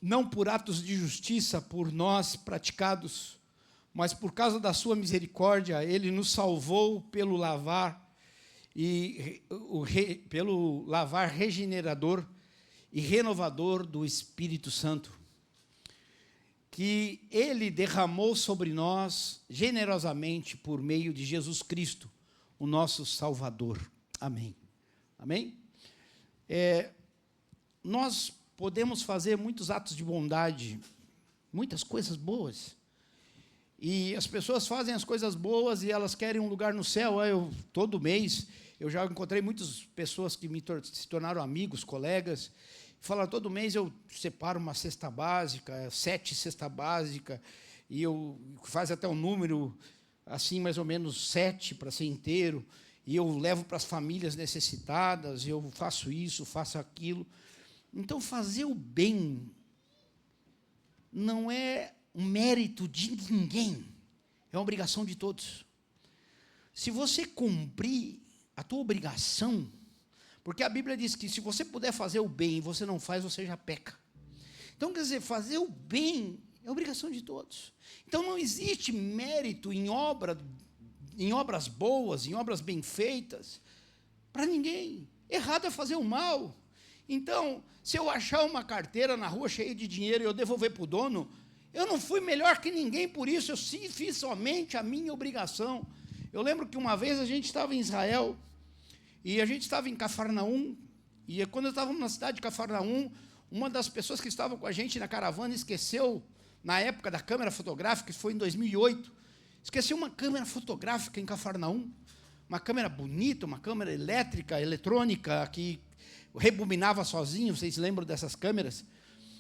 não por atos de justiça por nós praticados, mas por causa da sua misericórdia, ele nos salvou pelo lavar regenerador e renovador do Espírito Santo, que ele derramou sobre nós generosamente por meio de Jesus Cristo, o nosso Salvador. Amém. Amém? Nós podemos fazer muitos atos de bondade, muitas coisas boas, e as pessoas fazem as coisas boas e elas querem um lugar no céu. Todo mês, eu já encontrei muitas pessoas que se tornaram amigos, colegas, falaram, todo mês eu separo uma cesta básica, 7 cestas básicas, e eu faço até um número, assim, mais ou menos 7 para ser inteiro, e eu levo para as famílias necessitadas, eu faço isso, faço aquilo. Então, fazer o bem não é um mérito de ninguém, é uma obrigação de todos. Se você cumprir a tua obrigação, porque a Bíblia diz que se você puder fazer o bem e você não faz, você já peca. Então, quer dizer, fazer o bem é obrigação de todos. Então, não existe mérito em obras boas, em obras bem feitas, para ninguém. Errado é fazer o mal. Então, se eu achar uma carteira na rua cheia de dinheiro e eu devolver para o dono, eu não fui melhor que ninguém por isso, eu sim fiz somente a minha obrigação. Eu lembro que uma vez a gente estava em Israel, e a gente estava em Cafarnaum, e quando eu estava na cidade de Cafarnaum, uma das pessoas que estavam com a gente na caravana esqueceu, na época da câmera fotográfica, que foi em 2008, esqueceu uma câmera fotográfica em Cafarnaum, uma câmera bonita, uma câmera elétrica, eletrônica, que rebobinava sozinho, vocês lembram dessas câmeras?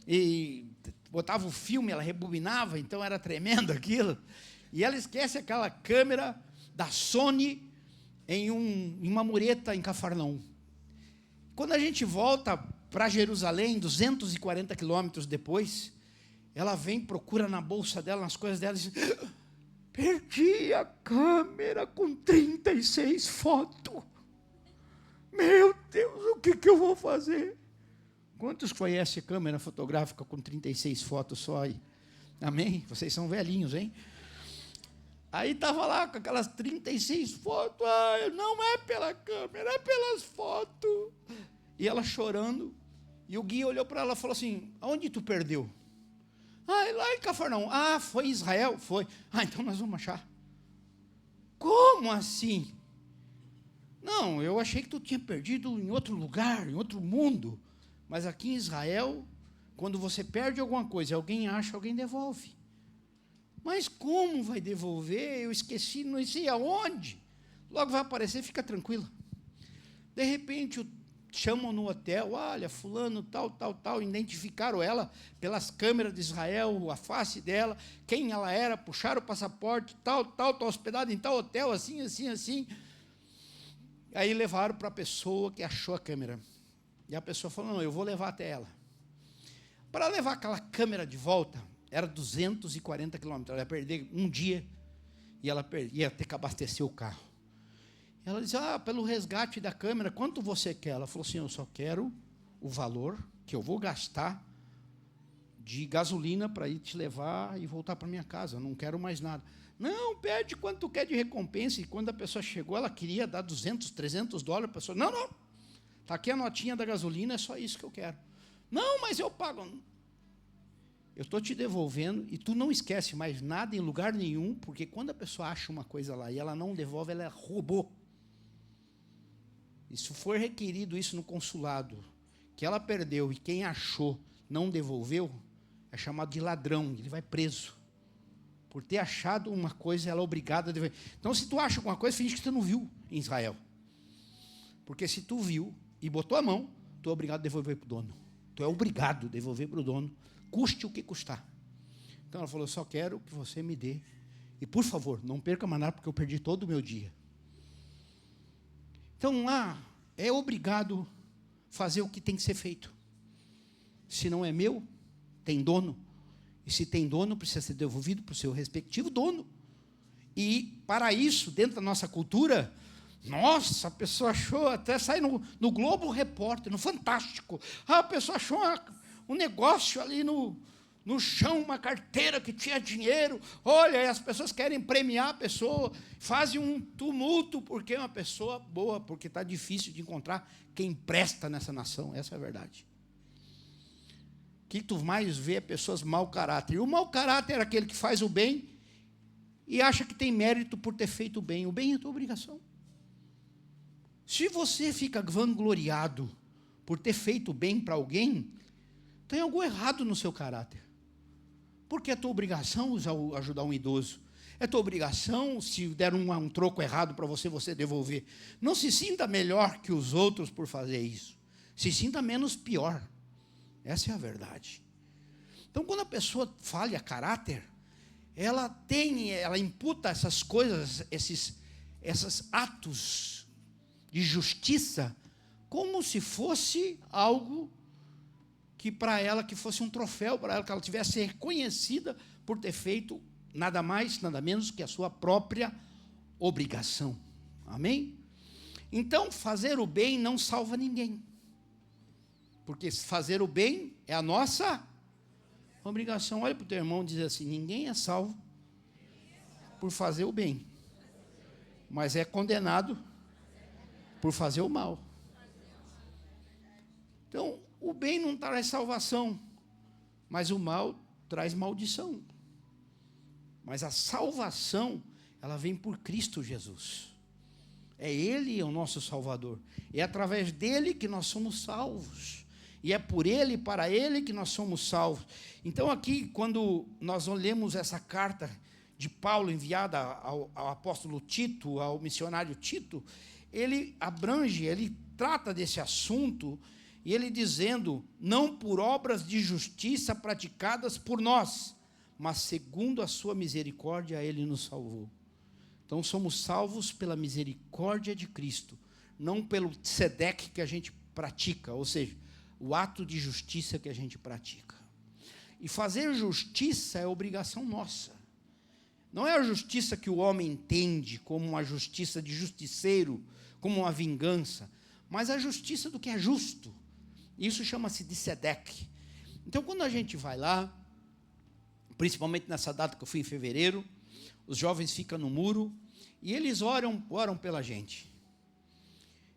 E botava o filme, ela rebobinava, então era tremendo aquilo. E ela esquece aquela câmera da Sony em uma mureta em Cafarnaum. Quando a gente volta para Jerusalém, 240 quilômetros depois, ela vem, procura na bolsa dela, nas coisas dela, e diz, perdi a câmera com 36 fotos. Meu Deus, o que eu vou fazer? Quantos conhecem câmera fotográfica com 36 fotos só aí? Amém? Vocês são velhinhos, hein? Aí estava lá com aquelas 36 fotos. Não é pela câmera, é pelas fotos. E ela chorando. E o guia olhou para ela e falou assim, aonde tu perdeu? Lá em Cafarnaum. Foi em Israel? Foi. Então nós vamos achar. Como assim? Não, eu achei que tu tinha perdido em outro lugar, em outro mundo. Mas aqui em Israel, quando você perde alguma coisa, alguém acha, alguém devolve. Mas como vai devolver? Eu esqueci, não sei aonde. Logo vai aparecer, fica tranquila. De repente, chamam no hotel, olha, fulano, tal, identificaram ela pelas câmeras de Israel, a face dela, quem ela era, puxaram o passaporte, tal, está hospedado em tal hotel, assim. Aí levaram para a pessoa que achou a câmera. E a pessoa falou, não, eu vou levar até ela. Para levar aquela câmera de volta, era 240 quilômetros. Ela ia perder um dia e ela ia ter que abastecer o carro. Ela disse, pelo resgate da câmera, quanto você quer? Ela falou assim, eu só quero o valor que eu vou gastar de gasolina para ir te levar e voltar para minha casa. Eu não quero mais nada. Não, pede quanto tu quer de recompensa. E quando a pessoa chegou, ela queria dar 200, 300 dólares. A pessoa, não. Está aqui a notinha da gasolina, é só isso que eu quero. Não, mas eu pago. Eu estou te devolvendo e tu não esquece mais nada em lugar nenhum, porque quando a pessoa acha uma coisa lá e ela não devolve, ela roubou. E se for requerido isso no consulado, que ela perdeu e quem achou não devolveu, é chamado de ladrão, ele vai preso. Por ter achado uma coisa, ela é obrigada a devolver. Então, se tu acha alguma coisa, finge que tu não viu em Israel. Porque se tu viu e botou a mão, tu é obrigado a devolver para o dono. Tu é obrigado a devolver para o dono, custe o que custar. Então ela falou, eu só quero que você me dê. E por favor, não perca mais nada, porque eu perdi todo o meu dia. Então lá, é obrigado fazer o que tem que ser feito. Se não é meu, tem dono. E se tem dono, precisa ser devolvido para o seu respectivo dono. E para isso, dentro da nossa cultura, nossa, a pessoa achou, até sai no Globo Repórter, no Fantástico. A pessoa achou um negócio ali no chão, uma carteira que tinha dinheiro. Olha, e as pessoas querem premiar a pessoa, fazem um tumulto porque é uma pessoa boa, porque está difícil de encontrar quem presta nessa nação. Essa é a verdade. O que tu mais vê é pessoas mau caráter. E o mau caráter é aquele que faz o bem e acha que tem mérito por ter feito o bem. O bem é tua obrigação. Se você fica vangloriado por ter feito o bem para alguém, tem algo errado no seu caráter. Porque é tua obrigação ajudar um idoso. É tua obrigação, se der um troco errado para você, você devolver. Não se sinta melhor que os outros por fazer isso. Se sinta menos pior. Essa é a verdade. Então, quando a pessoa falha caráter, ela imputa essas coisas, esses atos de justiça, como se fosse algo que para ela, que fosse um troféu para ela, que ela tivesse reconhecida por ter feito nada mais, nada menos que a sua própria obrigação. Amém? Então, fazer o bem não salva ninguém. Porque fazer o bem é a nossa obrigação. Olha para o teu irmão e diz assim: ninguém é salvo por fazer o bem, mas é condenado por fazer o mal. Então, o bem não traz salvação, mas o mal traz maldição. Mas a salvação, ela vem por Cristo Jesus. É Ele o nosso Salvador. É através dele que nós somos salvos. E é por Ele e para Ele que nós somos salvos. Então aqui, quando nós lemos essa carta de Paulo enviada ao apóstolo Tito, ao missionário Tito, ele abrange, ele trata desse assunto, e ele dizendo: não por obras de justiça praticadas por nós, mas segundo a sua misericórdia, Ele nos salvou. Então somos salvos pela misericórdia de Cristo, não pelo tzedeque que a gente pratica, ou seja, o ato de justiça que a gente pratica. E fazer justiça é obrigação nossa. Não é a justiça que o homem entende como uma justiça de justiceiro, como uma vingança, mas a justiça do que é justo. Isso chama-se de tzedeque. Então, quando a gente vai lá, principalmente nessa data que eu fui em fevereiro, os jovens ficam no muro e eles oram pela gente.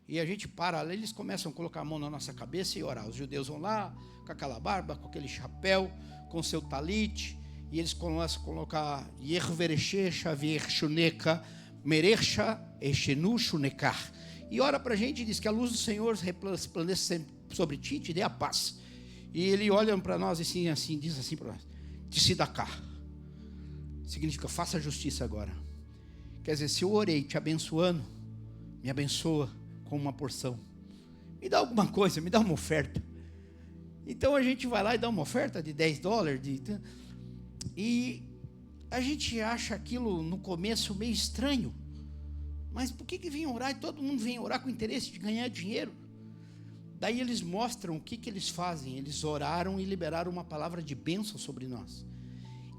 E a gente para lá, eles começam a colocar a mão na nossa cabeça e orar. Os judeus vão lá, com aquela barba, com aquele chapéu, com seu talite, e eles começam a colocar Yervereche, Xavier, Shuneka, Merecha, Eshenu, Shunekar. E ora para a gente e diz que a luz do Senhor resplandeça sobre ti e te dê a paz. E ele olha para nós e assim, diz assim para nós: Tzidaká. Significa, faça justiça agora. Quer dizer, se eu orei te abençoando, me abençoa com uma porção. Me dá alguma coisa, me dá uma oferta. Então a gente vai lá e dá uma oferta de $10. E a gente acha aquilo no começo meio estranho. Mas por que vem orar? E todo mundo vem orar com interesse de ganhar dinheiro. Daí eles mostram o que eles fazem. Eles oraram e liberaram uma palavra de bênção sobre nós.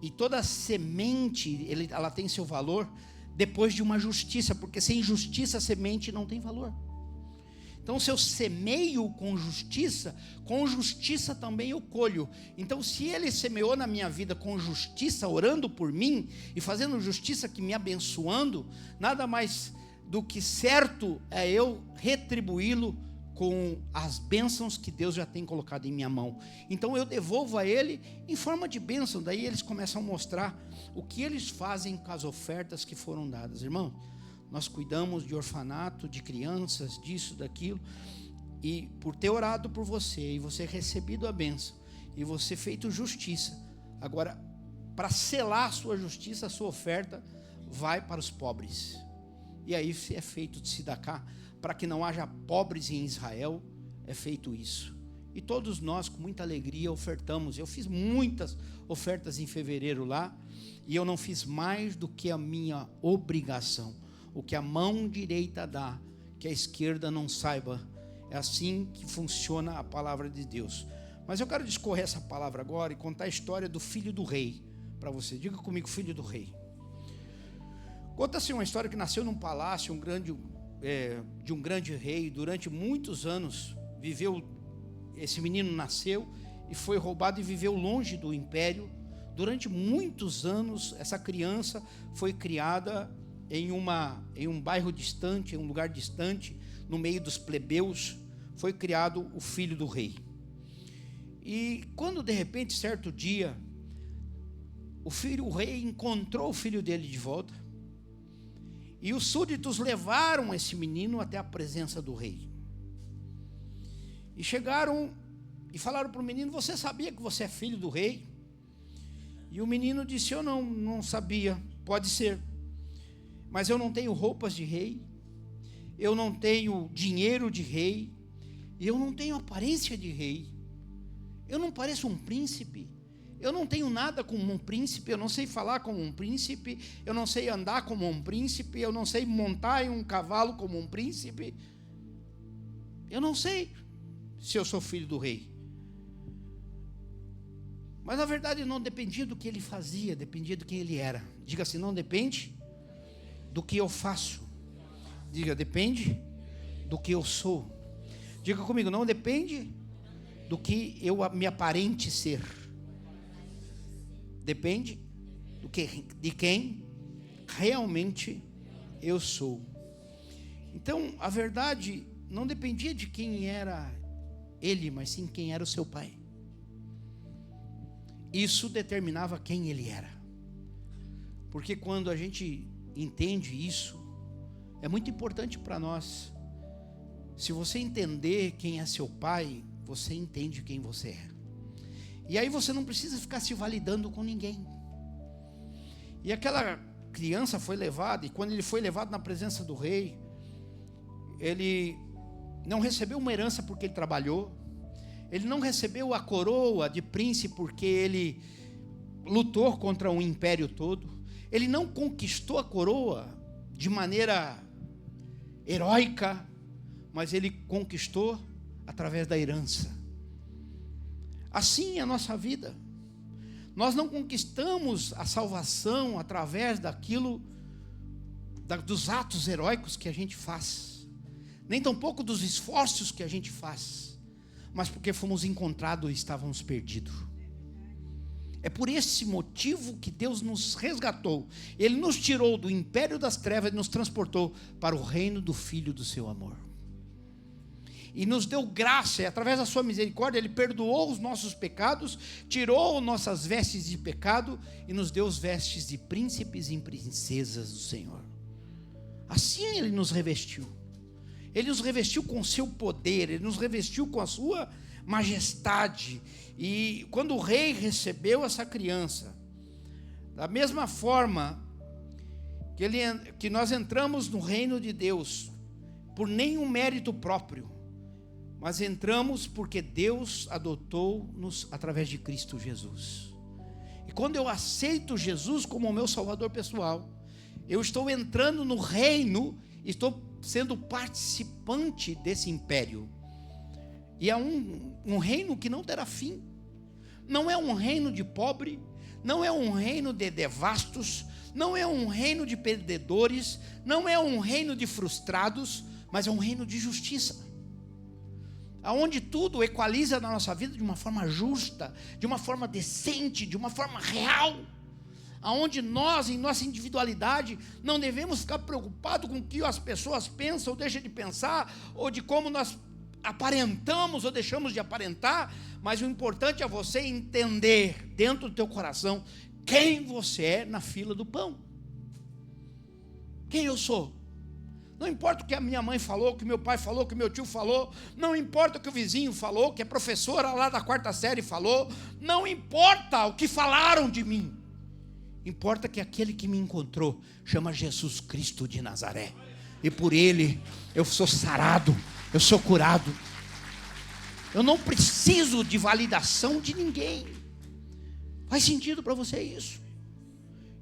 E toda semente, ela tem seu valor depois de uma justiça, porque sem justiça a semente não tem valor. Então, se eu semeio com justiça também eu colho. Então, se ele semeou na minha vida com justiça, orando por mim, e fazendo justiça, que me abençoando, nada mais do que certo é eu retribuí-lo com as bênçãos que Deus já tem colocado em minha mão. Então eu devolvo a Ele em forma de bênção. Daí eles começam a mostrar o que eles fazem com as ofertas que foram dadas. Irmão, nós cuidamos de orfanato, de crianças, disso, daquilo. E por ter orado por você, e você recebido a bênção, e você feito justiça, agora, para selar a sua justiça, a sua oferta vai para os pobres. E aí é feito de Tzedaká, para que não haja pobres em Israel, é feito isso. E todos nós, com muita alegria, ofertamos. Eu fiz muitas ofertas em fevereiro lá, e eu não fiz mais do que a minha obrigação. O que a mão direita dá, que a esquerda não saiba. É assim que funciona a palavra de Deus. Mas eu quero discorrer essa palavra agora e contar a história do filho do rei para você. Diga comigo, filho do rei. Conta-se uma história que nasceu num palácio, de um grande rei. Durante muitos anos viveu, esse menino nasceu, e foi roubado e viveu longe do império. Durante muitos anos, essa criança foi criada em um bairro distante, em um lugar distante, no meio dos plebeus. Foi criado o filho do rei. E quando de repente, certo dia, o rei encontrou o filho dele de volta, e os súditos levaram esse menino até a presença do rei. E chegaram e falaram para o menino: você sabia que você é filho do rei? E o menino disse: eu não sabia. Pode ser, mas eu não tenho roupas de rei, eu não tenho dinheiro de rei, e eu não tenho aparência de rei. Eu não pareço um príncipe, eu não tenho nada como um príncipe, eu não sei falar como um príncipe, eu não sei andar como um príncipe, eu não sei montar em um cavalo como um príncipe. Eu não sei se eu sou filho do rei. Mas na verdade não dependia do que ele fazia, dependia do que ele era. Diga assim: não depende do que eu faço. Diga: depende do que eu sou. Diga comigo: não depende do que eu me aparente ser. Depende de quem realmente eu sou. Então, a verdade não dependia de quem era ele, mas sim quem era o seu pai. Isso determinava quem ele era. Porque quando a gente entende isso, é muito importante para nós. Se você entender quem é seu pai, você entende quem você é. E aí você não precisa ficar se validando com ninguém. E aquela criança foi levada, e quando ele foi levado na presença do rei, ele não recebeu uma herança porque ele trabalhou, ele não recebeu a coroa de príncipe porque ele lutou contra um império todo, ele não conquistou a coroa de maneira heróica, mas ele conquistou através da herança. Assim é a nossa vida. Nós não conquistamos a salvação através dos atos heróicos que a gente faz, nem tampouco dos esforços que a gente faz, mas porque fomos encontrados e estávamos perdidos. É por esse motivo que Deus nos resgatou. Ele nos tirou do império das trevas e nos transportou para o reino do Filho do seu amor. E nos deu graça, e através da sua misericórdia Ele perdoou os nossos pecados, tirou nossas vestes de pecado e nos deu as vestes de príncipes e princesas do Senhor. Assim Ele nos revestiu. Ele nos revestiu com o seu poder, Ele nos revestiu com a sua majestade. E quando o rei recebeu essa criança, da mesma forma que nós entramos no reino de Deus por nenhum mérito próprio, mas entramos porque Deus adotou-nos através de Cristo Jesus. E quando eu aceito Jesus como o meu Salvador pessoal, eu estou entrando no reino, estou sendo participante desse império. E é um reino que não terá fim. Não é um reino de pobre, não é um reino de devastos, não é um reino de perdedores, não é um reino de frustrados, mas é um reino de justiça, aonde tudo equaliza na nossa vida de uma forma justa, de uma forma decente, de uma forma real, aonde nós, em nossa individualidade, não devemos ficar preocupados com o que as pessoas pensam ou deixam de pensar, ou de como nós aparentamos ou deixamos de aparentar, mas o importante é você entender dentro do teu coração quem você é na fila do pão. Quem eu sou? Não importa o que a minha mãe falou, o que meu pai falou, o que meu tio falou, não importa o que o vizinho falou, que a professora lá da 4ª série falou, não importa o que falaram de mim, importa que aquele que me encontrou chama Jesus Cristo de Nazaré, e por Ele eu sou sarado, eu sou curado. Eu não preciso de validação de ninguém. Faz sentido para você isso?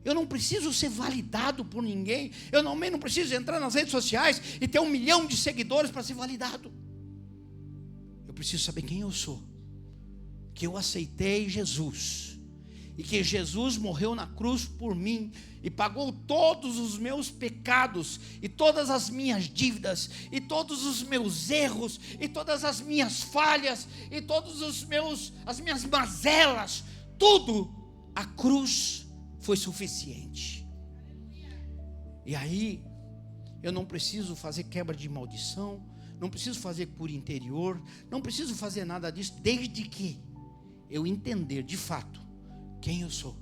Eu não preciso ser validado por ninguém. Eu também não preciso entrar nas redes sociais e ter 1 milhão de seguidores para ser validado. Eu preciso saber quem eu sou, que eu aceitei Jesus e que Jesus morreu na cruz por mim e pagou todos os meus pecados e todas as minhas dívidas e todos os meus erros e todas as minhas falhas e todos as minhas mazelas, tudo, a cruz foi suficiente. E aí eu não preciso fazer quebra de maldição, não preciso fazer cura interior, não preciso fazer nada disso, desde que eu entender de fato quem eu sou,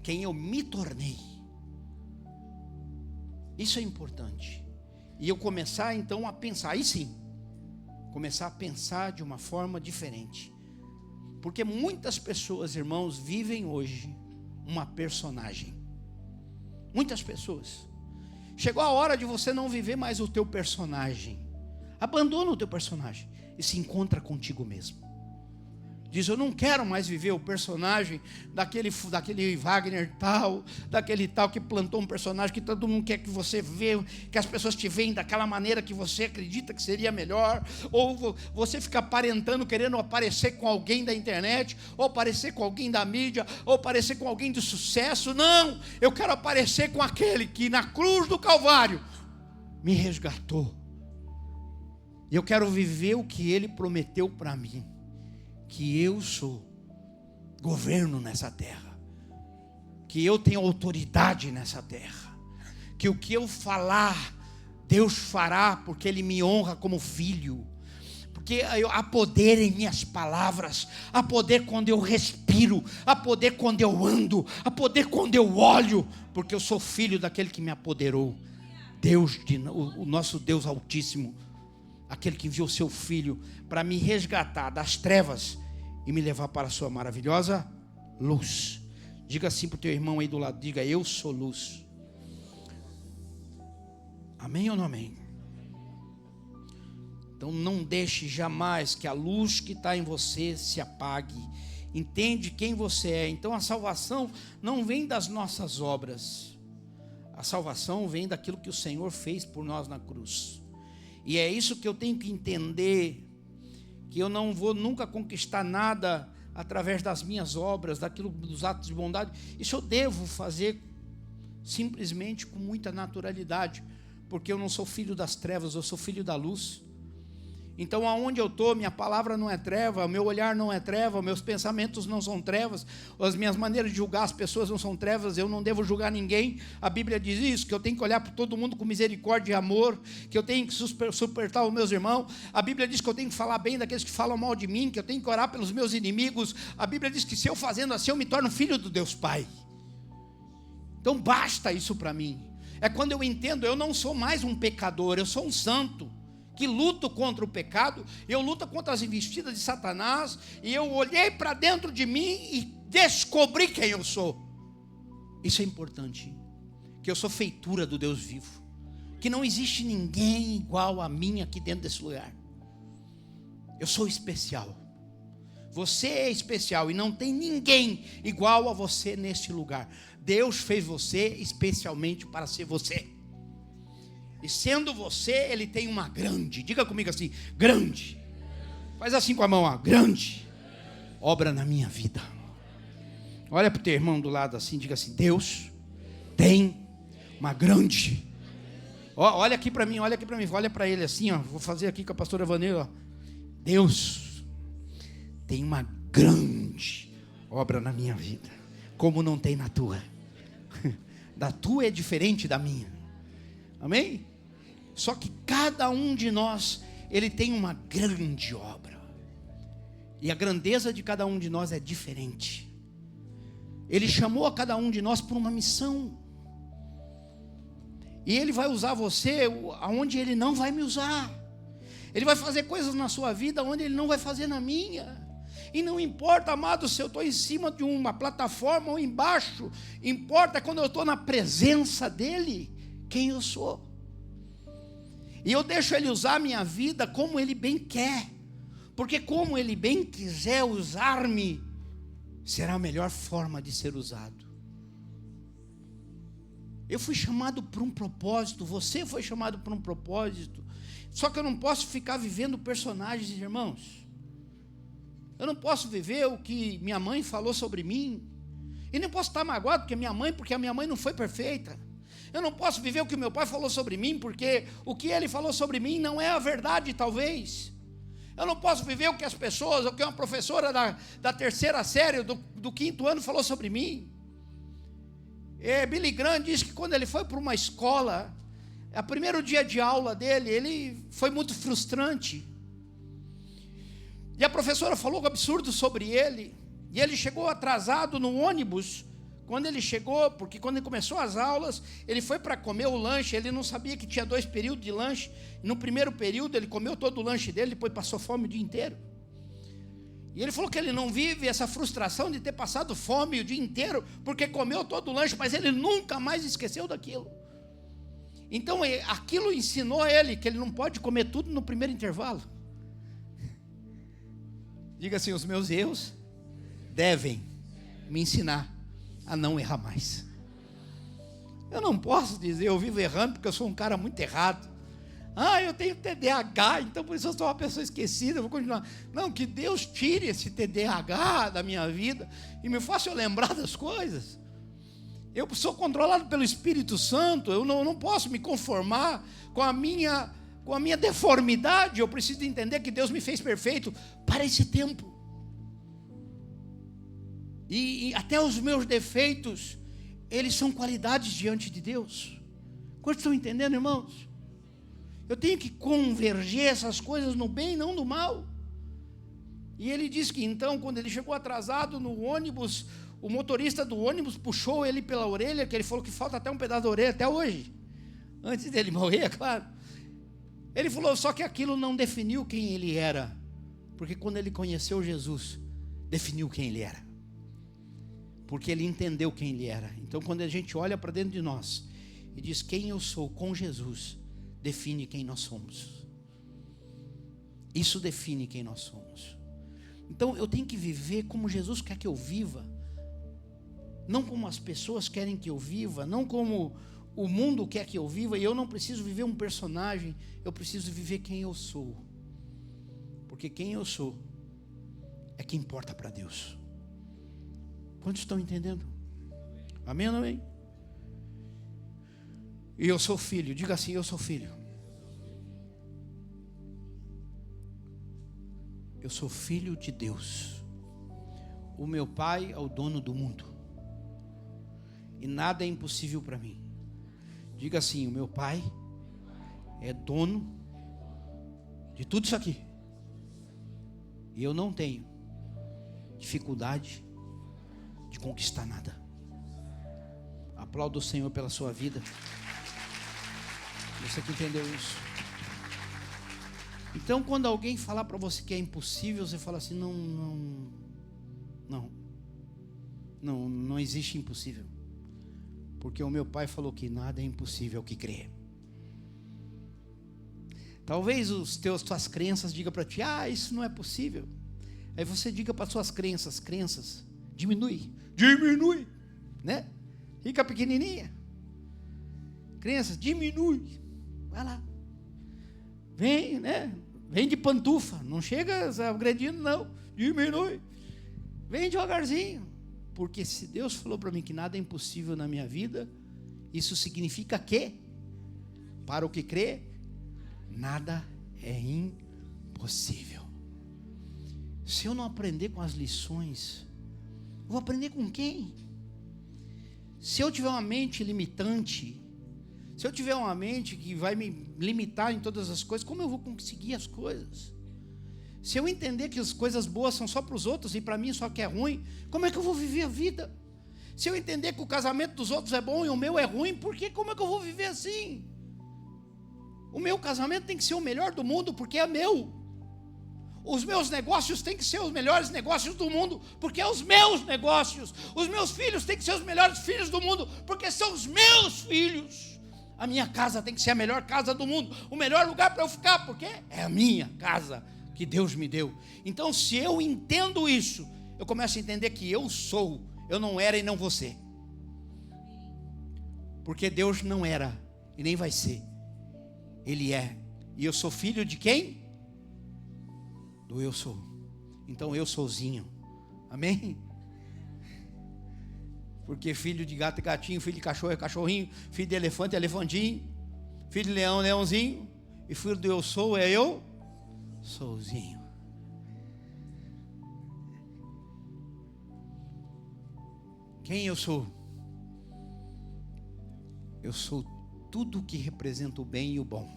quem eu me tornei. Isso é importante. E eu começar então a pensar, aí sim, começar a pensar de uma forma diferente. Porque muitas pessoas, irmãos, vivem hoje uma personagem. Muitas pessoas. Chegou a hora de você não viver mais o teu personagem. Abandona o teu personagem e se encontra contigo mesmo. Diz, eu não quero mais viver o personagem daquele Wagner tal, daquele tal que plantou um personagem que todo mundo quer que você veja, que as pessoas te veem daquela maneira que você acredita que seria melhor, ou você fica aparentando, querendo aparecer com alguém da internet, ou aparecer com alguém da mídia, ou aparecer com alguém de sucesso. Não, eu quero aparecer com aquele que na cruz do Calvário me resgatou. E eu quero viver o que ele prometeu para mim. Que eu sou governo nessa terra, que eu tenho autoridade nessa terra, que o que eu falar, Deus fará, porque Ele me honra como filho, porque há poder em minhas palavras, há poder quando eu respiro, há poder quando eu ando, há poder quando eu olho, porque eu sou filho daquele que me apoderou, o nosso Deus Altíssimo, aquele que enviou seu filho para me resgatar das trevas e me levar para a sua maravilhosa luz. Diga assim para o teu irmão aí do lado, diga, eu sou luz. Amém ou não amém? Então não deixe jamais que a luz que está em você se apague. Entende quem você é. Então a salvação não vem das nossas obras. A salvação vem daquilo que o Senhor fez por nós na cruz. E é isso que eu tenho que entender, que eu não vou nunca conquistar nada através das minhas obras, dos atos de bondade. Isso eu devo fazer simplesmente com muita naturalidade, porque eu não sou filho das trevas, eu sou filho da luz. Então aonde eu estou, minha palavra não é treva, o meu olhar não é treva, meus pensamentos não são trevas, as minhas maneiras de julgar as pessoas não são trevas, eu não devo julgar ninguém. A Bíblia diz isso, que eu tenho que olhar para todo mundo com misericórdia e amor, que eu tenho que suportar os meus irmãos. A Bíblia diz que eu tenho que falar bem daqueles que falam mal de mim, que eu tenho que orar pelos meus inimigos. A Bíblia diz que se eu fazendo assim, eu me torno filho do Deus Pai. Então basta isso para mim. É quando eu entendo, eu não sou mais um pecador, eu sou um santo, que luto contra o pecado, eu luto contra as investidas de Satanás, e eu olhei para dentro de mim e descobri quem eu sou. Isso é importante, que eu sou feitura do Deus vivo, que não existe ninguém igual a mim aqui dentro desse lugar. Eu sou especial, você é especial, e não tem ninguém igual a você neste lugar. Deus fez você especialmente para ser você. E sendo você, Ele tem uma grande, diga comigo assim, grande, faz assim com a mão, ó, grande obra na minha vida. Olha para o teu irmão do lado assim, diga assim, Deus tem uma grande, olha aqui para mim, olha para ele assim, ó, vou fazer aqui com a pastora Vanessa, ó. Deus tem uma grande obra na minha vida, como não tem na tua. Da tua é diferente da minha. Amém? Só que cada um de nós, ele tem uma grande obra. E a grandeza de cada um de nós é diferente. Ele chamou a cada um de nós por uma missão. E Ele vai usar você aonde Ele não vai me usar. Ele vai fazer coisas na sua vida onde Ele não vai fazer na minha. E não importa, amado, se eu estou em cima de uma plataforma ou embaixo. Importa quando eu estou na presença dEle, quem eu sou. E eu deixo Ele usar a minha vida como Ele bem quer. Porque como Ele bem quiser usar-me, será a melhor forma de ser usado. Eu fui chamado por um propósito, você foi chamado por um propósito. Só que eu não posso ficar vivendo personagens, irmãos. Eu não posso viver o que minha mãe falou sobre mim. E não posso estar magoado porque a minha mãe não foi perfeita. Eu não posso viver o que meu pai falou sobre mim, porque o que ele falou sobre mim não é a verdade, talvez. Eu não posso viver o que as pessoas, o que uma professora da terceira série, do quinto ano falou sobre mim. Billy Graham diz que quando ele foi para uma escola, o primeiro dia de aula dele, ele foi muito frustrante. E a professora falou um absurdo sobre ele, e ele chegou atrasado no ônibus. Quando ele chegou, porque quando ele começou as aulas, ele foi para comer o lanche, ele não sabia que tinha 2 períodos de lanche. No primeiro período ele comeu todo o lanche dele, depois passou fome o dia inteiro. E ele falou que ele não vive essa frustração de ter passado fome o dia inteiro, porque comeu todo o lanche, mas ele nunca mais esqueceu daquilo. Então aquilo ensinou ele que ele não pode comer tudo no primeiro intervalo. Diga assim: os meus erros devem me ensinar a não errar mais. Eu não posso dizer eu vivo errando porque eu sou um cara muito errado. Eu tenho TDAH, então por isso eu sou uma pessoa esquecida, eu vou continuar. Não, que Deus tire esse TDAH da minha vida e me faça eu lembrar das coisas. Eu sou controlado pelo Espírito Santo, eu não posso me conformar com a minha deformidade. Eu preciso entender que Deus me fez perfeito para esse tempo. E até os meus defeitos, eles são qualidades diante de Deus. Quantos estão entendendo, irmãos? Eu tenho que converger essas coisas no bem e não no mal. E ele diz que então, quando ele chegou atrasado no ônibus, o motorista do ônibus puxou ele pela orelha, que ele falou que falta até um pedaço da orelha até hoje. Antes dele morrer, é claro. Ele falou, só que aquilo não definiu quem ele era. Porque quando ele conheceu Jesus, definiu quem ele era. Porque ele entendeu quem ele era. Então quando a gente olha para dentro de nós e diz quem eu sou com Jesus, define quem nós somos. Isso define quem nós somos. Então eu tenho que viver como Jesus quer que eu viva. Não como as pessoas querem que eu viva, não como o mundo quer que eu viva. E eu não preciso viver um personagem, eu preciso viver quem eu sou. Porque quem eu sou é que importa para Deus. Quantos estão entendendo? Amém ou amém? E eu sou filho, diga assim, eu sou filho. Eu sou filho de Deus. O meu pai é o dono do mundo. E nada é impossível para mim. Diga assim, o meu pai é dono de tudo isso aqui. E eu não tenho dificuldade de conquistar nada. Aplauda o Senhor pela sua vida. Você que entendeu isso. Então quando alguém falar para você que é impossível, você fala assim, não existe impossível. Porque o meu pai falou que nada é impossível ao que crê. Talvez tuas crenças digam para ti, isso não é possível. Aí você diga para suas crenças, diminui, né? Fica pequenininha. Crenças, diminui. Vai lá. Vem, né? Vem de pantufa. Não chega agredindo, não. Diminui. Vem devagarzinho. Porque se Deus falou para mim que nada é impossível na minha vida, isso significa que, para o que crê, nada é impossível. Se eu não aprender com as lições, eu vou aprender com quem? Se eu tiver uma mente limitante, se eu tiver uma mente que vai me limitar em todas as coisas, como eu vou conseguir as coisas? Se eu entender que as coisas boas são só para os outros e para mim só que é ruim, como é que eu vou viver a vida? Se eu entender que o casamento dos outros é bom e o meu é ruim, como é que eu vou viver assim? O meu casamento tem que ser o melhor do mundo porque é meu. Os meus negócios têm que ser os melhores negócios do mundo, porque é os meus negócios. Os meus filhos têm que ser os melhores filhos do mundo, porque são os meus filhos. A minha casa tem que ser a melhor casa do mundo, o melhor lugar para eu ficar, porque é a minha casa que Deus me deu. Então, se eu entendo isso, eu começo a entender que eu não era e não vou ser. Porque Deus não era e nem vai ser. Ele é. E eu sou filho de quem? Do eu sou. Então eu souzinho. Amém? Porque filho de gato é gatinho, filho de cachorro é cachorrinho, filho de elefante é elefantinho, filho de leão é leãozinho, e filho do eu sou é eu souzinho. Quem eu sou? Eu sou tudo que representa o bem e o bom.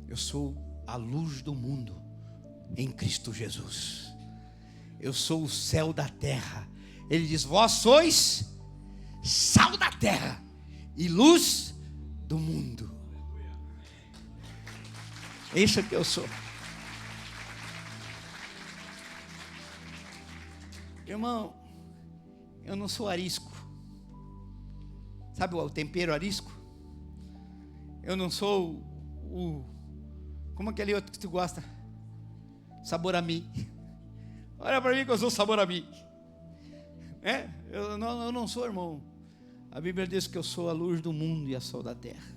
Eu sou a luz do mundo em Cristo Jesus. Eu sou o céu da terra. Ele diz: vós sois sal da terra e luz do mundo. É isso que eu sou. Irmão, eu não sou arisco. Sabe o tempero arisco? Eu não sou como aquele outro que tu gosta? Sabor a mim. Olha para mim que eu sou sabor a mim. Eu não sou, irmão. A Bíblia diz que eu sou a luz do mundo e a sal da terra.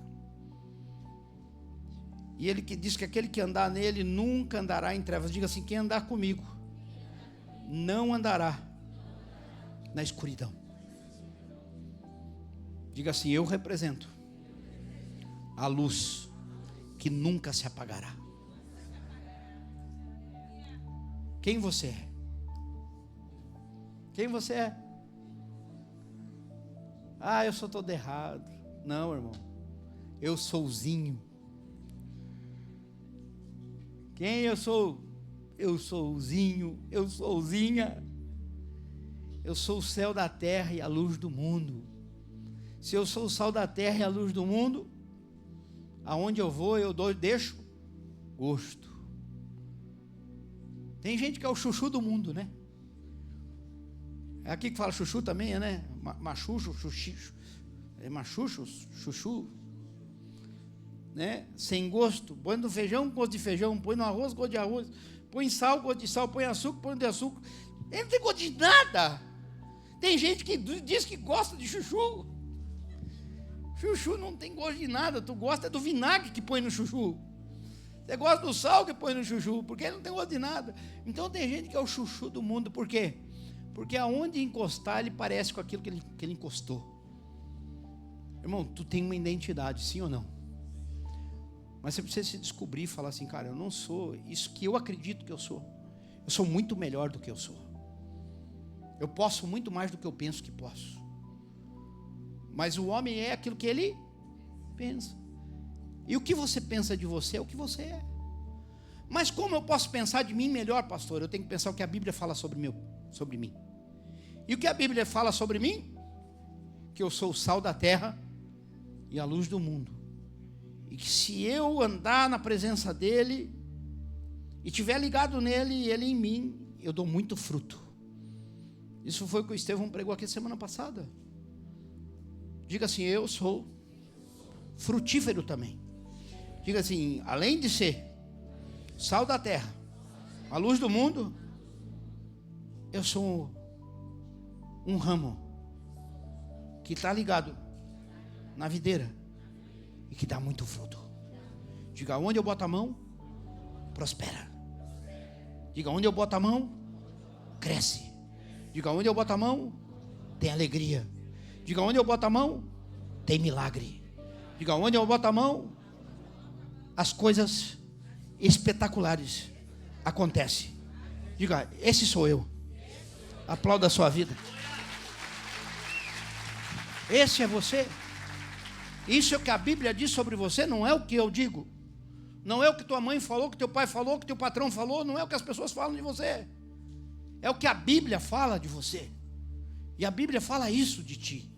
E ele que diz que aquele que andar nele nunca andará em trevas. Diga assim: quem andar comigo não andará na escuridão. Diga assim: eu represento a luz que nunca se apagará. Quem você é? Quem você é? Ah, eu sou todo errado. Não, irmão. Eu souzinho. Quem eu sou? Eu souzinho. Eu souzinha. Eu sou o céu da terra e a luz do mundo. Se eu sou o sal da terra e a luz do mundo, aonde eu vou eu deixo gosto. Tem gente que é o chuchu do mundo, né? É aqui que fala chuchu também, né? Machucho, xuxicho. É machucho, chuchu. Né? Sem gosto. Põe no feijão, gosto de feijão. Põe no arroz, gosto de arroz. Põe sal, gosto de sal. Põe açúcar, gosto de açúcar. Ele não tem gosto de nada. Tem gente que diz que gosta de chuchu. Chuchu não tem gosto de nada. Tu gosta do vinagre que põe no chuchu. Você gosta do sal que põe no chuchu, porque ele não tem gosto de nada. Então tem gente que é o chuchu do mundo. Por quê? Porque aonde encostar, ele parece com aquilo que ele encostou. Irmão, tu tem uma identidade, sim ou não? Mas você precisa se descobrir e falar assim: cara, eu não sou isso que eu acredito que eu sou. Eu sou muito melhor do que eu sou. Eu posso muito mais do que eu penso que posso. Mas o homem é aquilo que ele pensa. E o que você pensa de você é o que você é. Mas como eu posso pensar de mim melhor, pastor? Eu tenho que pensar o que a Bíblia fala sobre mim. E o que a Bíblia fala sobre mim? Que eu sou o sal da terra e a luz do mundo. E que se eu andar na presença dele e estiver ligado nele e ele em mim, eu dou muito fruto. Isso foi o que o Estevão pregou aqui semana passada. Diga assim: eu sou frutífero também. Diga assim: além de ser sal da terra, a luz do mundo, eu sou um ramo que está ligado na videira e que dá muito fruto. Diga: onde eu boto a mão, prospera. Diga: onde eu boto a mão, cresce. Diga: onde eu boto a mão, tem alegria. Diga: onde eu boto a mão, tem milagre. Diga: onde eu boto a mão, as coisas espetaculares acontecem. Diga: esse sou eu. Aplauda a sua vida. Esse é você. Isso é o que a Bíblia diz sobre você, não é o que eu digo. Não é o que tua mãe falou, que teu pai falou, que teu patrão falou. Não é o que as pessoas falam de você. É o que a Bíblia fala de você. E a Bíblia fala isso de ti.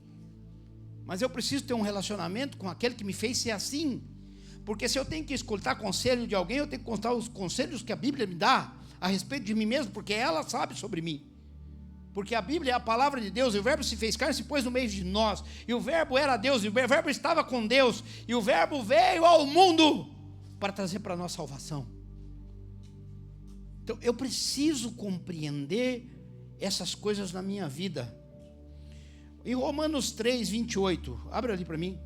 Mas eu preciso ter um relacionamento com aquele que me fez ser assim. Porque se eu tenho que escutar conselho de alguém, eu tenho que contar os conselhos que a Bíblia me dá a respeito de mim mesmo, porque ela sabe sobre mim. Porque a Bíblia é a palavra de Deus, e o verbo se fez carne e se pôs no meio de nós. E o verbo era Deus, e o verbo estava com Deus. E o verbo veio ao mundo para trazer para nós salvação. Então eu preciso compreender essas coisas na minha vida. Em Romanos 3, 28, abre ali para mim.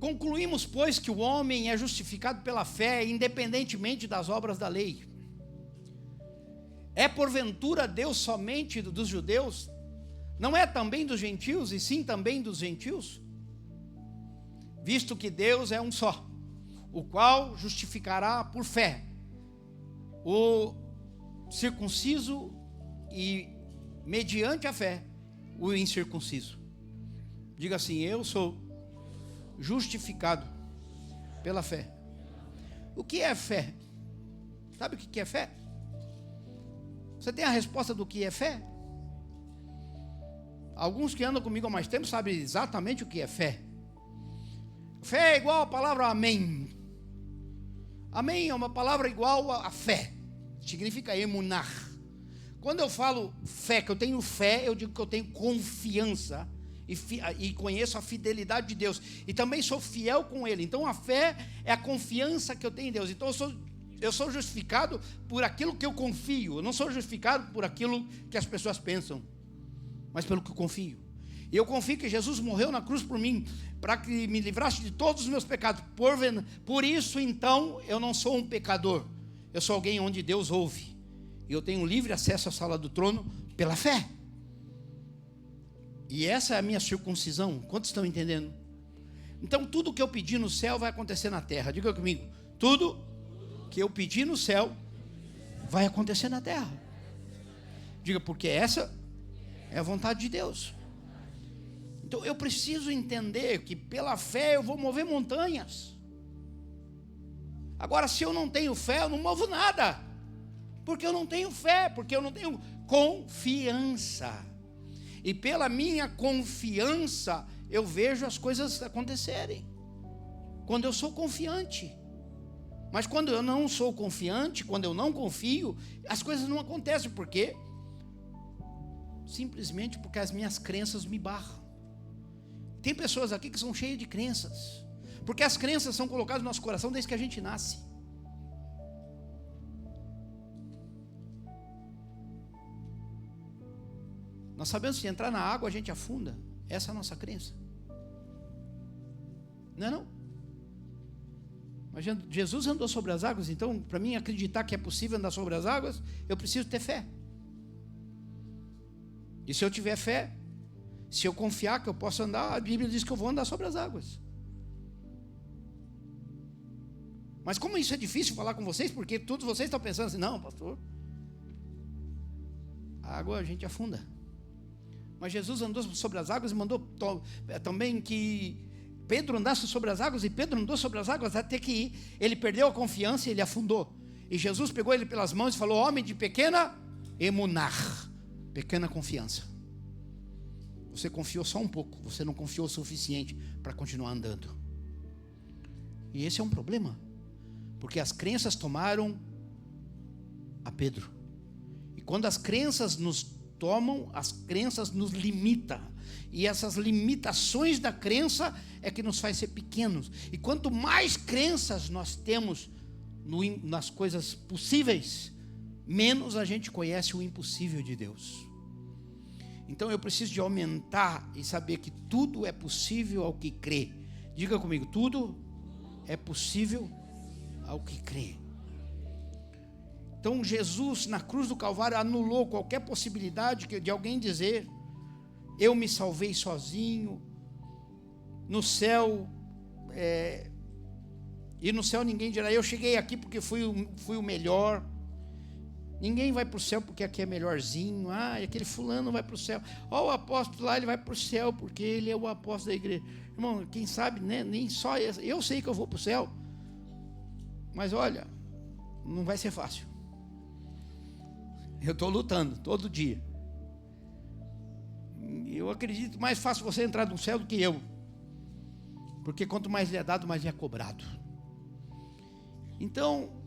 Concluímos, pois, que o homem é justificado pela fé, independentemente das obras da lei. É porventura Deus somente dos judeus? Não é também dos gentios, e sim também dos gentios? Visto que Deus é um só, o qual justificará por fé o circunciso e, mediante a fé, o incircunciso. Diga assim: eu sou justificado pela fé. O que é fé? Sabe o que é fé? Você tem a resposta do que é fé? Alguns que andam comigo há mais tempo sabem exatamente o que é fé. Fé é igual à palavra amém. Amém é uma palavra igual a fé. Significa emunar. Quando eu falo fé, que eu tenho fé, eu digo que eu tenho confiança e conheço a fidelidade de Deus. E também sou fiel com Ele. Então a fé é a confiança que eu tenho em Deus. Então eu sou justificado por aquilo que eu confio. Eu não sou justificado por aquilo que as pessoas pensam, mas pelo que eu confio. E eu confio que Jesus morreu na cruz por mim, para que me livrasse de todos os meus pecados. Por isso, então, eu não sou um pecador. Eu sou alguém onde Deus ouve. E eu tenho livre acesso à sala do trono pela fé. E essa é a minha circuncisão. Quantos estão entendendo? Então, tudo que eu pedir no céu vai acontecer na terra. Diga comigo: tudo que eu pedir no céu vai acontecer na terra. Diga, porque essa é a vontade de Deus. Então eu preciso entender que pela fé eu vou mover montanhas. Agora, se eu não tenho fé, eu não movo nada. Porque eu não tenho fé, porque eu não tenho confiança. E pela minha confiança eu vejo as coisas acontecerem. Quando eu sou confiante. Mas quando eu não sou confiante, quando eu não confio, as coisas não acontecem. Por quê? Simplesmente porque as minhas crenças me barram. Tem pessoas aqui que são cheias de crenças, porque as crenças são colocadas no nosso coração desde que a gente nasce. Nós sabemos que se entrar na água a gente afunda. Essa é a nossa crença. Não é não? Mas Jesus andou sobre as águas, então para mim acreditar que é possível andar sobre as águas, eu preciso ter fé. E se eu tiver fé, se eu confiar que eu posso andar, a Bíblia diz que eu vou andar sobre as águas. Mas como isso é difícil falar com vocês, porque todos vocês estão pensando assim: não, pastor, a água a gente afunda. Mas Jesus andou sobre as águas e mandou também que Pedro andasse sobre as águas, e Pedro andou sobre as águas até que ele perdeu a confiança e ele afundou. E Jesus pegou ele pelas mãos e falou: homem de pequena emunar, pequena confiança. Você confiou só um pouco, você não confiou o suficiente para continuar andando. E esse é um problema, porque as crenças tomaram a Pedro. E quando as crenças nos tomam, as crenças nos limitam. E essas limitações da crença é que nos faz ser pequenos. E quanto mais crenças nós temos nas coisas possíveis, menos a gente conhece o impossível de Deus. Então eu preciso de aumentar e saber que tudo é possível ao que crê. Diga comigo: tudo é possível ao que crê. Então Jesus na cruz do Calvário anulou qualquer possibilidade de alguém dizer: eu me salvei sozinho, no céu, e no céu ninguém dirá: eu cheguei aqui porque fui o melhor. Ninguém vai para o céu porque aqui é melhorzinho. Aquele fulano vai para o céu. O apóstolo lá, ele vai para o céu porque ele é o apóstolo da igreja. Irmão, quem sabe, né? Nem só eu sei que eu vou para o céu. Mas olha, não vai ser fácil. Eu estou lutando todo dia. Eu acredito mais fácil você entrar no céu do que eu. Porque quanto mais lhe é dado, mais lhe é cobrado. Então,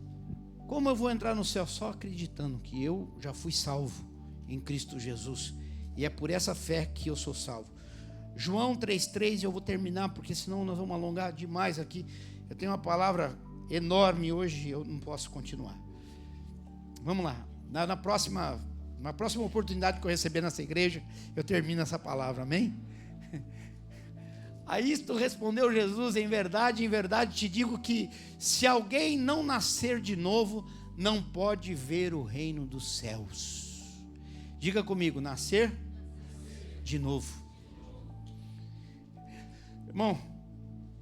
como eu vou entrar no céu? Só acreditando que eu já fui salvo em Cristo Jesus. E é por essa fé que eu sou salvo. João 3,3, eu vou terminar, porque senão nós vamos alongar demais aqui. Eu tenho uma palavra enorme hoje, eu não posso continuar. Vamos lá. Na próxima oportunidade que eu receber nessa igreja, eu termino essa palavra, amém? A isto respondeu Jesus: em verdade te digo que se alguém não nascer de novo, não pode ver o reino dos céus. Diga comigo: nascer de novo. Irmão,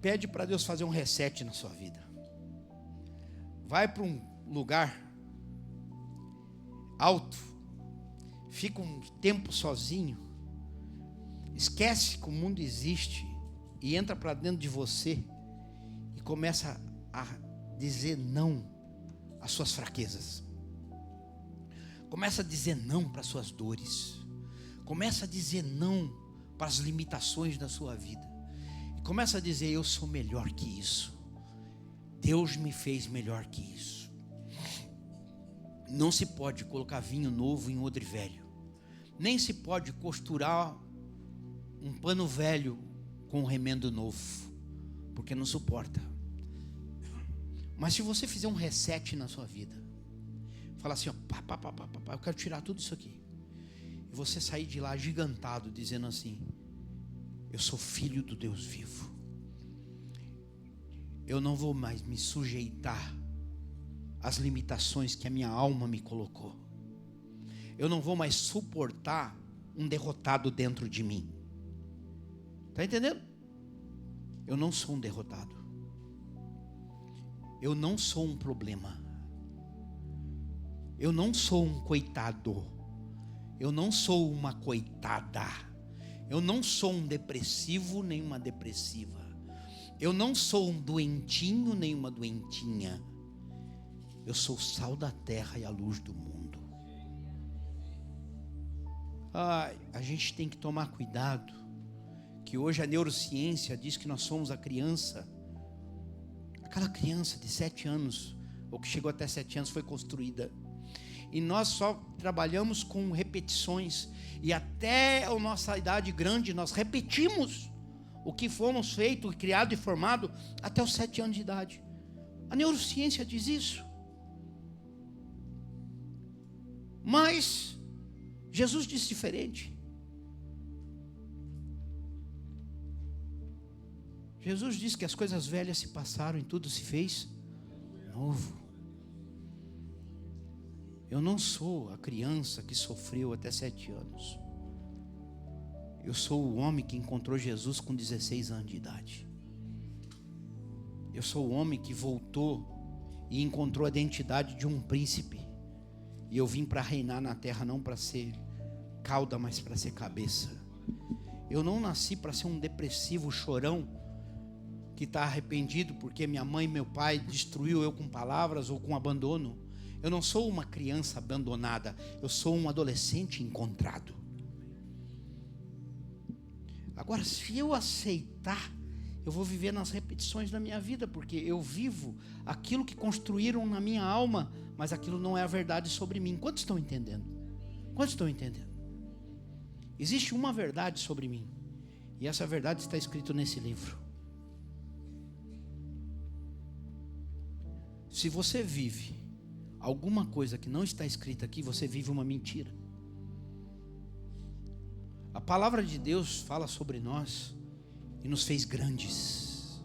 pede para Deus fazer um reset na sua vida. Vai para um lugar alto, fica um tempo sozinho, esquece que o mundo existe e entra para dentro de você e começa a dizer não às suas fraquezas. Começa a dizer não para as suas dores. Começa a dizer não para as limitações da sua vida. E começa a dizer: eu sou melhor que isso. Deus me fez melhor que isso. Não se pode colocar vinho novo em odre velho. Nem se pode costurar um pano velho com um remendo novo, porque não suporta. Mas se você fizer um reset na sua vida, falar assim, ó, eu quero tirar tudo isso aqui, e você sair de lá gigantado, dizendo assim: eu sou filho do Deus vivo. Eu não vou mais me sujeitar às limitações que a minha alma me colocou. Eu não vou mais suportar um derrotado dentro de mim. Está entendendo? Eu não sou um derrotado. Eu não sou um problema. Eu não sou um coitado. Eu não sou uma coitada. Eu não sou um depressivo nem uma depressiva. Eu não sou um doentinho nem uma doentinha. Eu sou o sal da terra e a luz do mundo. A gente tem que tomar cuidado, que hoje a neurociência diz que nós somos a criança. Aquela criança de 7 anos, ou que chegou até 7 anos, foi construída. E nós só trabalhamos com repetições. E até a nossa idade grande, nós repetimos o que fomos feito, criado e formado até os 7 anos de idade. A neurociência diz isso. Mas Jesus disse diferente. Jesus disse que as coisas velhas se passaram e tudo se fez novo. Eu não sou a criança que sofreu até 7 anos. Eu sou o homem que encontrou Jesus com 16 anos de idade. Eu sou o homem que voltou e encontrou a identidade de um príncipe. E eu vim para reinar na terra, não para ser cauda, mas para ser cabeça. Eu não nasci para ser um depressivo chorão que está arrependido porque minha mãe e meu pai destruiu eu com palavras ou com abandono. Eu não sou uma criança abandonada. Eu sou um adolescente encontrado. Agora, se eu aceitar, eu vou viver nas repetições da minha vida, porque eu vivo aquilo que construíram na minha alma, mas aquilo não é a verdade sobre mim. Quantos estão entendendo? Quantos estão entendendo? Existe uma verdade sobre mim, e essa verdade está escrita nesse livro. Se você vive alguma coisa que não está escrita aqui, você vive uma mentira. A palavra de Deus fala sobre nós e nos fez grandes.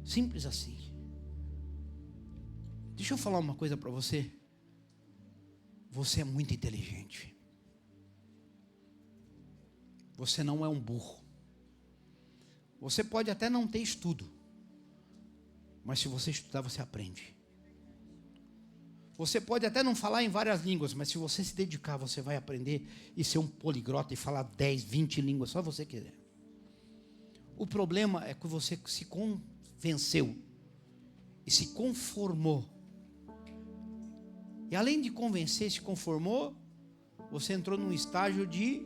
Simples assim. Deixa eu falar uma coisa para você. Você é muito inteligente. Você não é um burro. Você pode até não ter estudo, mas se você estudar, você aprende. Você pode até não falar em várias línguas, mas se você se dedicar, você vai aprender e ser um poliglota e falar 10, 20 línguas, só você querer. O problema é que você se convenceu e se conformou. E além de convencer, se conformou, você entrou num estágio de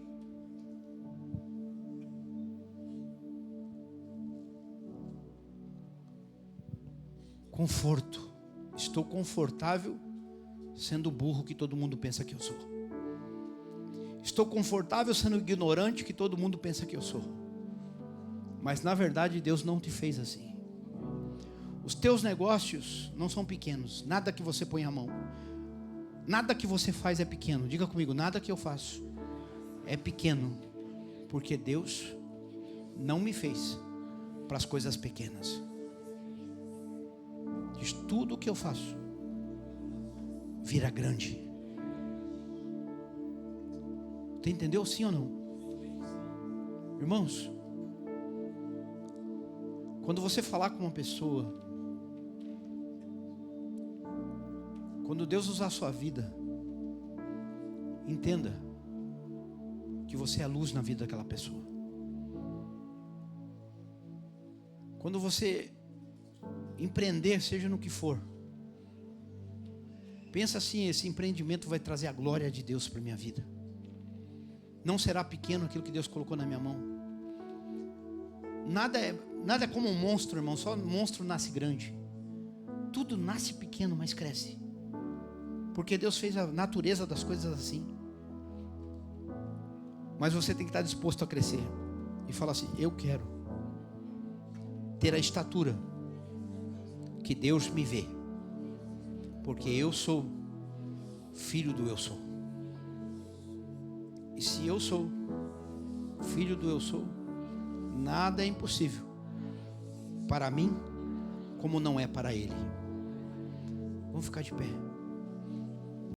conforto. Estou confortável sendo o burro que todo mundo pensa que eu sou. Estou confortável sendo o ignorante que todo mundo pensa que eu sou. Mas na verdade Deus não te fez assim. Os teus negócios não são pequenos. Nada que você põe a mão, nada que você faz é pequeno. Diga comigo: nada que eu faço é pequeno Porque Deus não me fez para as coisas pequenas. Diz, tudo o que eu faço vira grande. Você entendeu sim ou não? Irmãos, quando você falar com uma pessoa, quando Deus usar a sua vida, entenda que você é a luz na vida daquela pessoa. Quando você empreender, seja no que for, pensa assim, esse empreendimento vai trazer a glória de Deus para a minha vida. Não será pequeno aquilo que Deus colocou na minha mão. Nada é como um monstro, irmão. Só um monstro nasce grande. Tudo nasce pequeno, mas cresce. Porque Deus fez a natureza das coisas assim. Mas você tem que estar disposto a crescer. E falar assim, eu quero ter a estatura que Deus me vê. Porque eu sou filho do eu sou. E se eu sou filho do eu sou, nada é impossível para mim, como não é para Ele. Vamos ficar de pé.